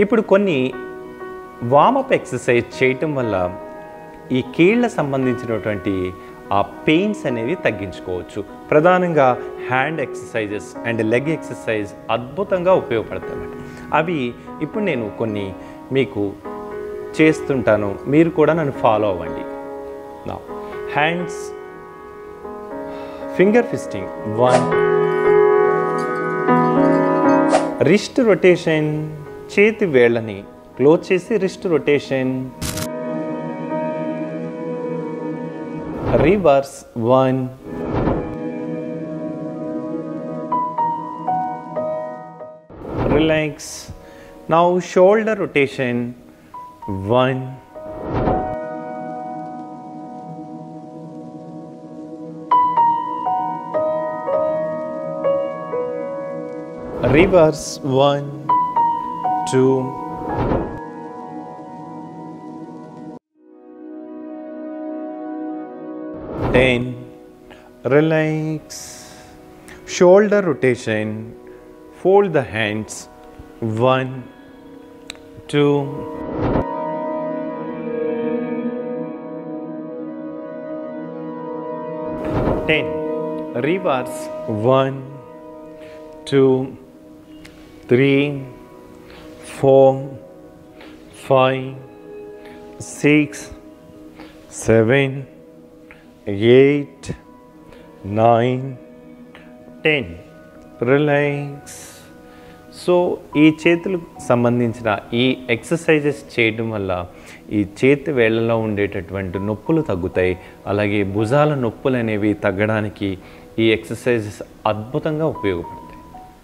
ఇప్పుడు కొన్ని warm up exercise చేయటం వల్ల ఈ కీళ్ళ సంబంధించినటువంటి ఆ పెయిన్స్ అనేవి తగ్గించుకోవచ్చు. ప్రధానంగా hand exercises and leg exercise అద్భుతంగా ఉపయోగపడతాయి. అవి ఇప్పుడు నేను కొన్ని మీకు చేస్తుంటాను, మీరు కూడా నన్ను ఫాలో అవ్వండి. నా హ్యాండ్స్ ఫింగర్ ఫిస్టింగ్ 1, రిస్ట్ రొటేషన్, చేతి వేళ్ళని క్లోజ్ చేసి wrist rotation, reverse 1, relax. Now shoulder rotation 1, reverse 1, 2, 10, relax, shoulder rotation, fold the hands 1, 2, 10, reverse 1, 2, 3, 4, 5, 6, 7, 8, 9, 10. Relax. So ఈ చేతులకు సంబంధించిన ఈ ఎక్సర్సైజెస్ చేయడం వల్ల ఈ చేతి వేళ్ళలో ఉండేటటువంటి నొప్పులు తగ్గుతాయి. అలాగే భుజాల నొప్పులు అనేవి తగ్గడానికి ఈ ఎక్సర్సైజెస్ అద్భుతంగా ఉపయోగపడతాయి.